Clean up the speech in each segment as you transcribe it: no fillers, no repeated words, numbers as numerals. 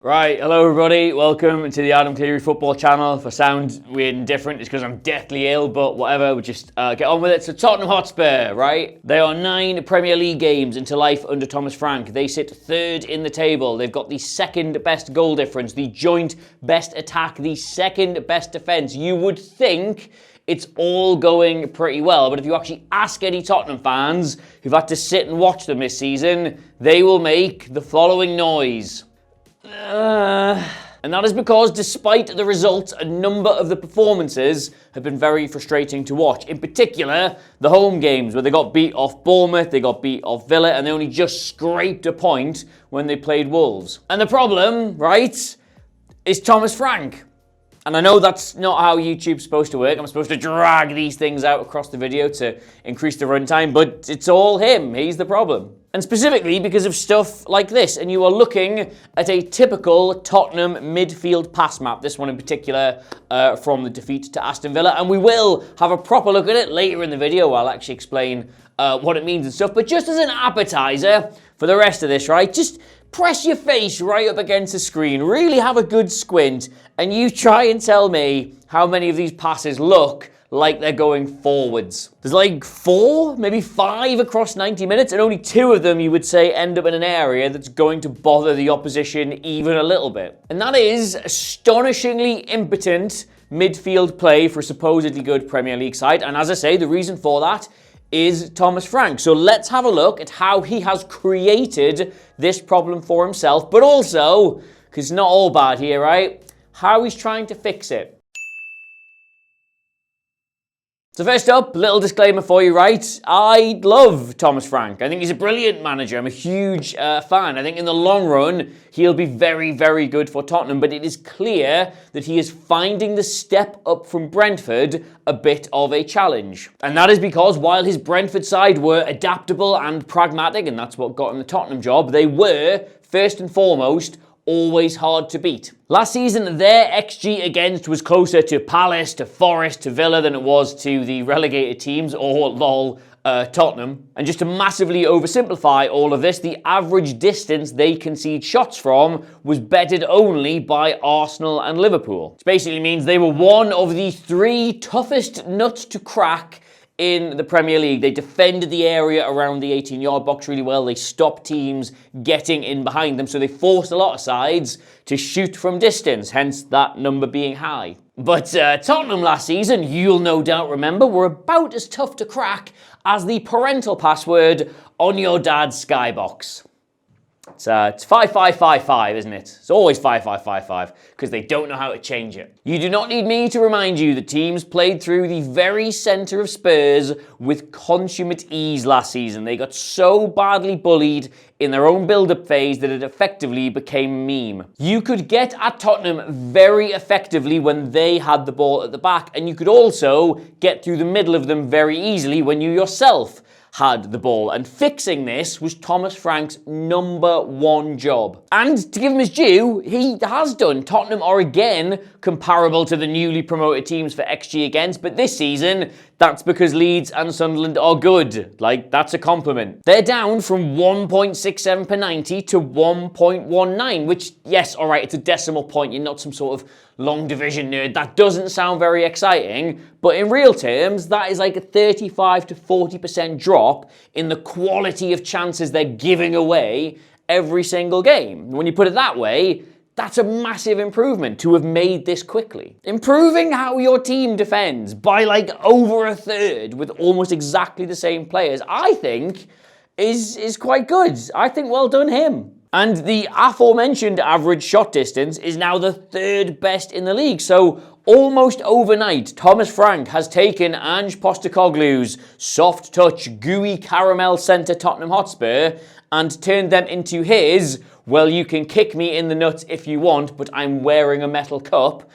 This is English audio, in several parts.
Right, hello everybody, welcome to the Adam Clery football channel. If I sound weird and different, it's because I'm deathly ill, but whatever, we'll just get on with it. So Tottenham Hotspur, right? They are 9 Premier League games into life under Thomas Frank. They sit 3rd in the table. They've got the 2nd best goal difference, the joint best attack, the 2nd best defence. You would think it's all going pretty well, but if you actually ask any Tottenham fans who've had to sit and watch them this season, they will make the following noise. And that is because despite the results, a number of the performances have been very frustrating to watch. In particular, the home games where they got beat off Bournemouth, they got beat off Villa, and they only just scraped a point when they played Wolves. And the problem, right, is Thomas Frank. And I know that's not how YouTube's supposed to work. I'm supposed to drag these things out across the video to increase the runtime, but it's all him. He's the problem. And specifically because of stuff like this. And you are looking at a typical Tottenham midfield pass map. This one in particular from the defeat to Aston Villa. And we will have a proper look at it later in the video. I'll actually explain what it means and stuff. But just as an appetizer for the rest of this, right? Just press your face right up against the screen. Really have a good squint. And you try and tell me how many of these passes look like they're going forwards. There's like 4, maybe 5 across 90 minutes, and only 2 of them you would say end up in an area that's going to bother the opposition even a little bit. And that is astonishingly impotent midfield play for a supposedly good Premier League side. And as I say, the reason for that is Thomas Frank. So let's have a look at how he has created this problem for himself, but also, because it's not all bad here, right? How he's trying to fix it. So first up, little disclaimer for you, right? I love Thomas Frank. I think he's a brilliant manager. I'm a huge fan. I think in the long run, he'll be very, very good for Tottenham. But it is clear that he is finding the step up from Brentford a bit of a challenge. And that is because while his Brentford side were adaptable and pragmatic, and that's what got him the Tottenham job, they were, first and foremost, always hard to beat. Last season, their XG against was closer to Palace, to Forest, to Villa than it was to the relegated teams, or lol, Tottenham. And just to massively oversimplify all of this, the average distance they concede shots from was bettered only by Arsenal and Liverpool. Which basically means they were one of the 3 toughest nuts to crack in the Premier League. They defended the area around the 18-yard box really well. They stopped teams getting in behind them, so they forced a lot of sides to shoot from distance, hence that number being high. But Tottenham last season, you'll no doubt remember, were about as tough to crack as the parental password on your dad's skybox. It's 5555, isn't it? It's always 5555 because they don't know how to change it. You do not need me to remind you that teams played through the very centre of Spurs with consummate ease last season. They got so badly bullied in their own build-up phase that it effectively became a meme. You could get at Tottenham very effectively when they had the ball at the back, and you could also get through the middle of them very easily when you yourself had the ball, and fixing this was Thomas Frank's #1 job. And to give him his due, he has done. Tottenham are again comparable to the newly promoted teams for XG against, but this season, that's because Leeds and Sunderland are good. Like, that's a compliment. They're down from 1.67 per 90 to 1.19, which, yes, all right, it's a decimal point. You're not some sort of long division nerd. That doesn't sound very exciting, but in real terms, that is like a 35 to 40% drop in the quality of chances they're giving away every single game. When you put it that way, that's a massive improvement to have made this quickly. Improving how your team defends by like over a third with almost exactly the same players, I think is quite good. I think well done him. And the aforementioned average shot distance is now the 3rd best in the league. So almost overnight, Thomas Frank has taken Ange Postecoglou's soft touch, gooey caramel centre Tottenham Hotspur and turned them into his, well, you can kick me in the nuts if you want, but I'm wearing a metal cup,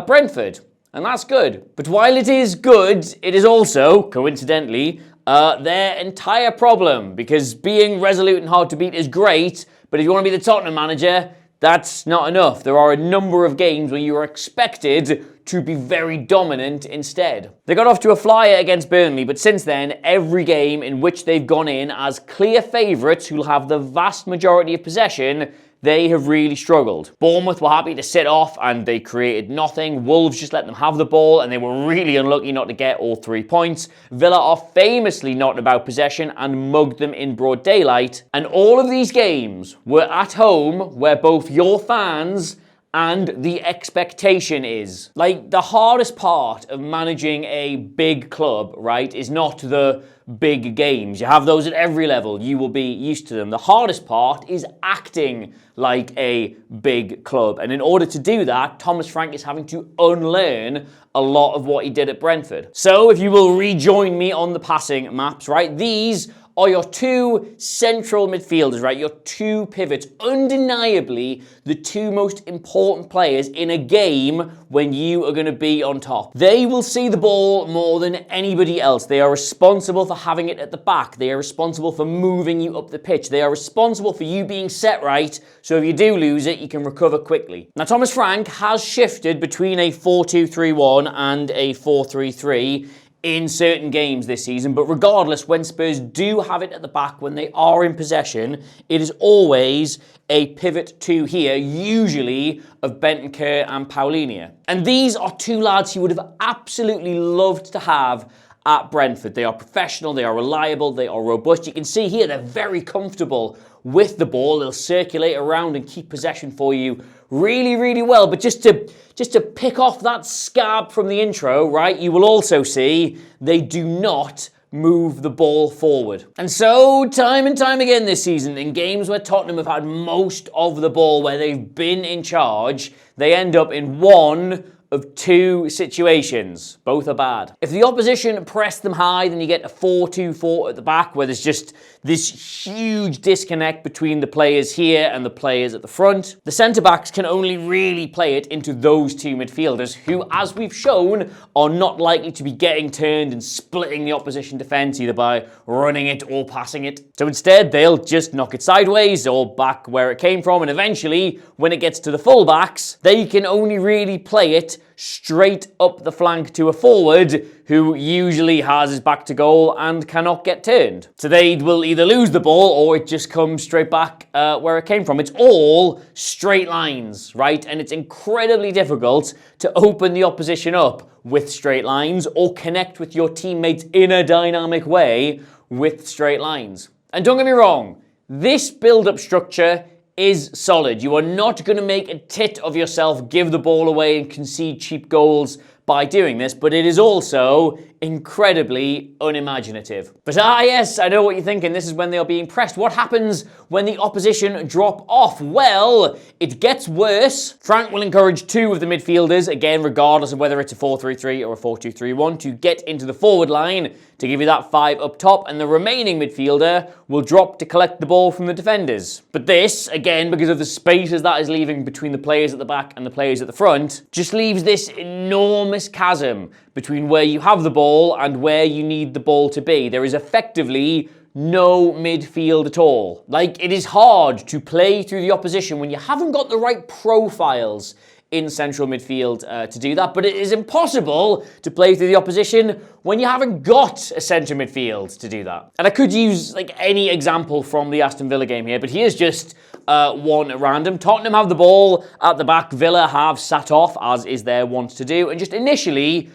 Brentford. And that's good. But while it is good, it is also, coincidentally, their entire problem. Because being resolute and hard to beat is great, but if you want to be the Tottenham manager, that's not enough. There are a number of games where you are expected to be very dominant instead. They got off to a flyer against Burnley, but since then, every game in which they've gone in as clear favourites who'll have the vast majority of possession, they have really struggled. Bournemouth were happy to sit off and they created nothing. Wolves just let them have the ball and they were really unlucky not to get all 3 points. Villa are famously not about possession and mugged them in broad daylight. And all of these games were at home, where both your fans and the expectation is. Like, the hardest part of managing a big club, right, is not the big games. You have those at every level. You will be used to them. The hardest part is acting like a big club. And in order to do that, Thomas Frank is having to unlearn a lot of what he did at Brentford. So if you will rejoin me on the passing maps, right, these are your two central midfielders, right? Your two pivots. Undeniably, the two most important players in a game when you are going to be on top. They will see the ball more than anybody else. They are responsible for having it at the back. They are responsible for moving you up the pitch. They are responsible for you being set right, so if you do lose it, you can recover quickly. Now, Thomas Frank has shifted between a 4-2-3-1 and a 4-3-3 in certain games this season, but regardless, when Spurs do have it at the back, when they are in possession, it is always a pivot two here, usually of Bentancur and Paulinho. And these are two lads he would have absolutely loved to have at Brentford. They are professional, they are reliable, they are robust. You can see here they're very comfortable with the ball. They'll circulate around and keep possession for you really, really well. But just to pick off that scab from the intro, right, you will also see they do not move the ball forward. And so, time and time again this season, in games where Tottenham have had most of the ball, where they've been in charge, they end up in one of two situations. Both are bad. If the opposition press them high, then you get a 4-2-4 at the back, where there's just this huge disconnect between the players here and the players at the front. The centre-backs can only really play it into those two midfielders, who, as we've shown, are not likely to be getting turned and splitting the opposition defence, either by running it or passing it. So instead, they'll just knock it sideways or back where it came from, and eventually, when it gets to the full-backs, they can only really play it straight up the flank to a forward who usually has his back to goal and cannot get turned. So they will either lose the ball or it just comes straight back where it came from. It's all straight lines, right? And it's incredibly difficult to open the opposition up with straight lines or connect with your teammates in a dynamic way with straight lines. And don't get me wrong, this build-up structure is solid. You are not going to make a tit of yourself, give the ball away and concede cheap goals by doing this, but it is also incredibly unimaginative. But yes, I know what you're thinking. This is when they are being pressed. What happens when the opposition drop off? Well, it gets worse. Frank will encourage two of the midfielders, again, regardless of whether it's a 4-3-3 or a 4-2-3-1, to get into the forward line to give you that 5 up top, and the remaining midfielder will drop to collect the ball from the defenders. But this, again, because of the spaces that is leaving between the players at the back and the players at the front, just leaves this enormous chasm between where you have the ball and where you need the ball to be. There is effectively no midfield at all. Like, it is hard to play through the opposition when you haven't got the right profiles in central midfield to do that, but it is impossible to play through the opposition when you haven't got a centre midfield to do that. And I could use like any example from the Aston Villa game here, but here's just one at random. Tottenham have the ball at the back. Villa have sat off, as is their wont to do, and just initially,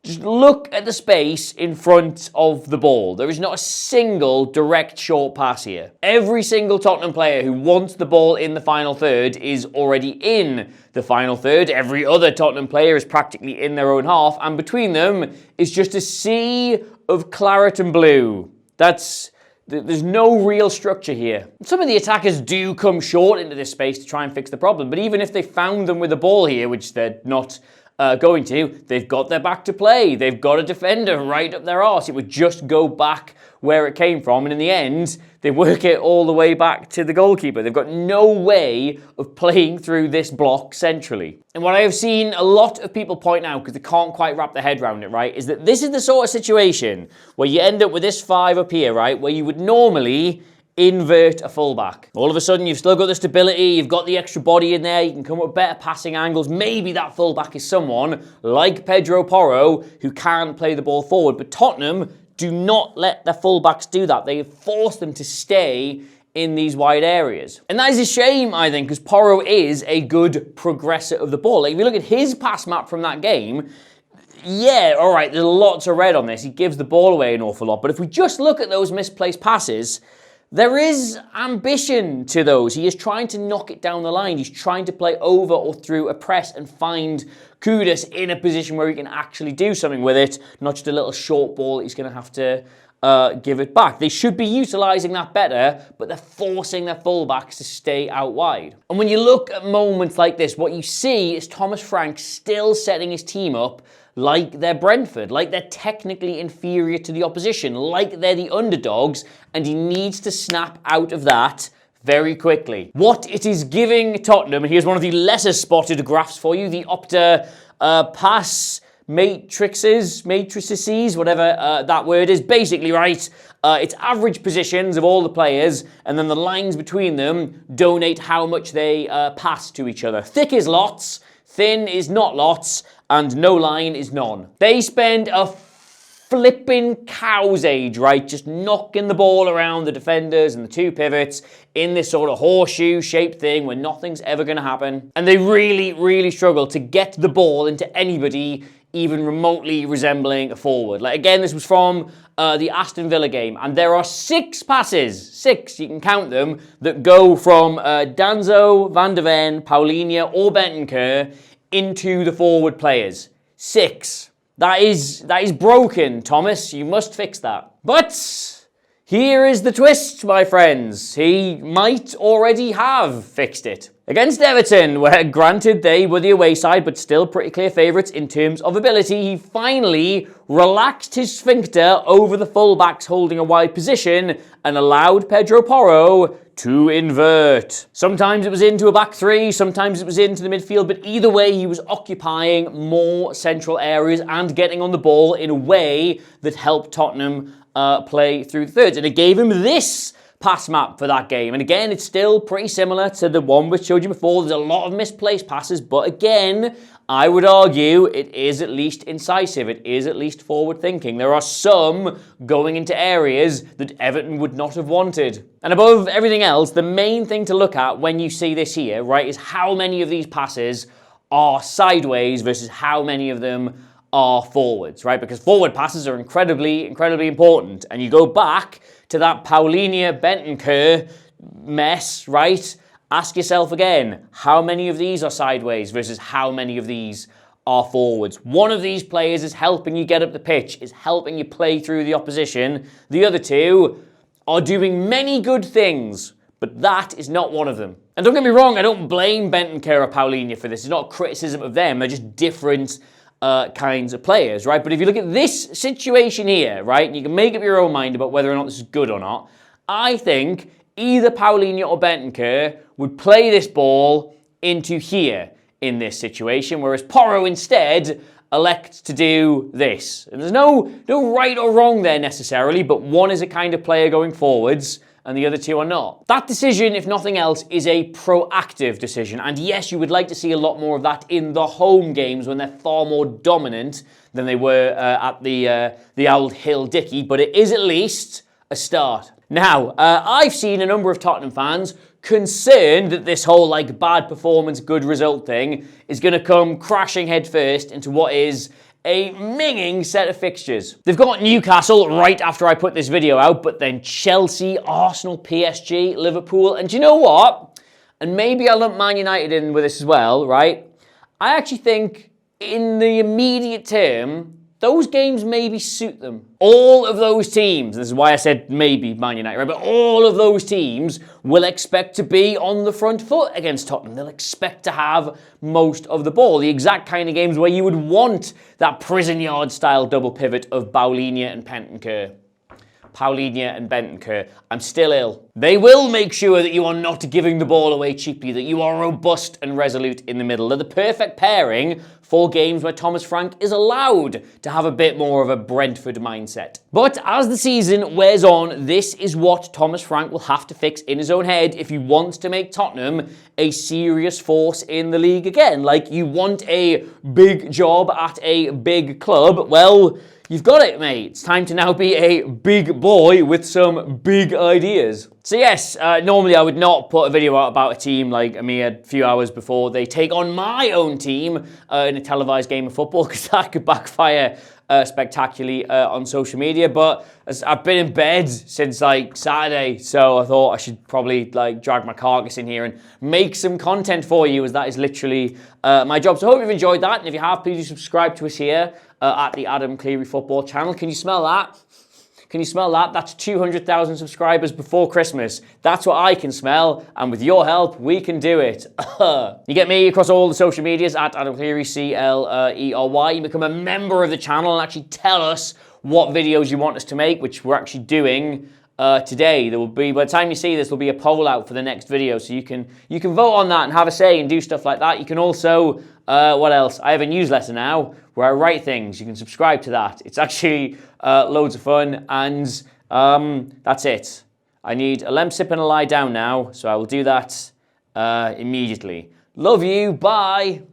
just look at the space in front of the ball. There is not a single direct short pass here. Every single Tottenham player who wants the ball in the final third is already in the final third. Every other Tottenham player is practically in their own half, and between them is just a sea of claret and blue. There's no real structure here. Some of the attackers do come short into this space to try and fix the problem, but even if they found them with the ball here, which they're not going to, they've got their back to play. They've got a defender right up their arse. It would just go back where it came from, and in the end, they work it all the way back to the goalkeeper. They've got no way of playing through this block centrally. And what I have seen a lot of people point out, because they can't quite wrap their head around it, right, is that this is the sort of situation where you end up with this 5 up here, right, where you would normally invert a fullback. All of a sudden, you've still got the stability, you've got the extra body in there, you can come up with better passing angles. Maybe that fullback is someone like Pedro Porro who can play the ball forward, but Tottenham do not let their fullbacks do that. They force them to stay in these wide areas. And that is a shame, I think, because Porro is a good progressor of the ball. Like, if you look at his pass map from that game, yeah, all right, there's lots of red on this. He gives the ball away an awful lot. But if we just look at those misplaced passes, there is ambition to those. He is trying to knock it down the line. He's trying to play over or through a press and find Kudus in a position where he can actually do something with it, not just a little short ball that he's going to have to give it back. They should be utilising that better, but they're forcing their fullbacks to stay out wide. And when you look at moments like this, what you see is Thomas Frank still setting his team up like they're Brentford, like they're technically inferior to the opposition, like they're the underdogs, and he needs to snap out of that very quickly. What it is giving Tottenham, and here's one of the lesser spotted graphs for you, the Opta pass matrices, whatever that word is, basically, right, it's average positions of all the players, and then the lines between them donate how much they pass to each other. Thick is lots, thin is not lots, and no line is none. They spend a flipping cow's age, right, just knocking the ball around the defenders and the two pivots in this sort of horseshoe-shaped thing where nothing's ever going to happen. And they really, really struggle to get the ball into anybody even remotely resembling a forward. Like, again, this was from the Aston Villa game, and there are 6 passes, 6, you can count them, that go from Danzo, Van de Ven, Paulinho, or Bentancur into the forward players. 6. That is broken, Thomas. You must fix that. But here is the twist, my friends. He might already have fixed it. Against Everton, where granted they were the away side, but still pretty clear favourites in terms of ability, he finally relaxed his sphincter over the fullbacks holding a wide position and allowed Pedro Porro to invert. Sometimes it was into a back three, sometimes it was into the midfield, but either way he was occupying more central areas and getting on the ball in a way that helped Tottenham play through the thirds. And it gave him this pass map for that game. And again, it's still pretty similar to the one we showed you before. There's a lot of misplaced passes, but again, I would argue it is at least incisive. It is at least forward thinking. There are some going into areas that Everton would not have wanted. And above everything else, the main thing to look at when you see this here, right, is how many of these passes are sideways versus how many of them are forwards, right? Because forward passes are incredibly, incredibly important. And you go back to that Paulinho Bentancur mess, right? Ask yourself again, how many of these are sideways versus how many of these are forwards? One of these players is helping you get up the pitch, is helping you play through the opposition. The other two are doing many good things, but that is not one of them. And don't get me wrong, I don't blame Bentancur or Paulinho for this. It's not a criticism of them. They're just different kinds of players, right? But if you look at this situation here, right, and you can make up your own mind about whether or not this is good or not, I think either Paulinho or Bentancur would play this ball into here in this situation, whereas Porro instead elects to do this. And there's no right or wrong there necessarily, but one is a kind of player going forwards and the other two are not. That decision, if nothing else, is a proactive decision. And yes, you would like to see a lot more of that in the home games when they're far more dominant than they were at the old Hill Dicky, but it is at least a start. Now, I've seen a number of Tottenham fans concerned that this whole like bad performance, good result thing is going to come crashing headfirst into what is a minging set of fixtures. They've got Newcastle right after I put this video out, but then Chelsea, Arsenal, PSG, Liverpool, and do you know what? And maybe I'll lump Man United in with this as well, right? I actually think in the immediate term, those games maybe suit them. All of those teams, this is why I said maybe Man United, right? But all of those teams will expect to be on the front foot against Tottenham. They'll expect to have most of the ball. The exact kind of games where you would want that prison yard style double pivot of Paulinho and Bentancur. Paulinho and Bentancur. I'm still ill. They will make sure that you are not giving the ball away cheaply, that you are robust and resolute in the middle. They're the perfect pairing for games where Thomas Frank is allowed to have a bit more of a Brentford mindset. But as the season wears on, this is what Thomas Frank will have to fix in his own head if he wants to make Tottenham a serious force in the league again. Like, you want a big job at a big club, well, You've got it, mate. It's time to now be a big boy with some big ideas. So yes, normally I would not put a video out about a team like a mere few hours before they take on my own team in a televised game of football, because that could backfire spectacularly on social media. But I've been in bed since like Saturday, so I thought I should probably like drag my carcass in here and make some content for you, as that is literally my job. So I hope you've enjoyed that, and if you have, please do subscribe to us here at the Adam Clery Football Channel. Can you smell that? Can you smell that? That's 200,000 subscribers before Christmas. That's what I can smell, and with your help, we can do it. You get me across all the social medias at Adam Clery, Clery. You become a member of the channel and actually tell us what videos you want us to make, which we're actually doing today. There will be, by the time you see this, there'll be a poll out for the next video, so you can vote on that and have a say and do stuff like that. You can also, what else? I have a newsletter now where I write things. You can subscribe to that. It's actually loads of fun, and that's it. I need a lemon sip and a lie down now, so I will do that immediately. Love you. Bye.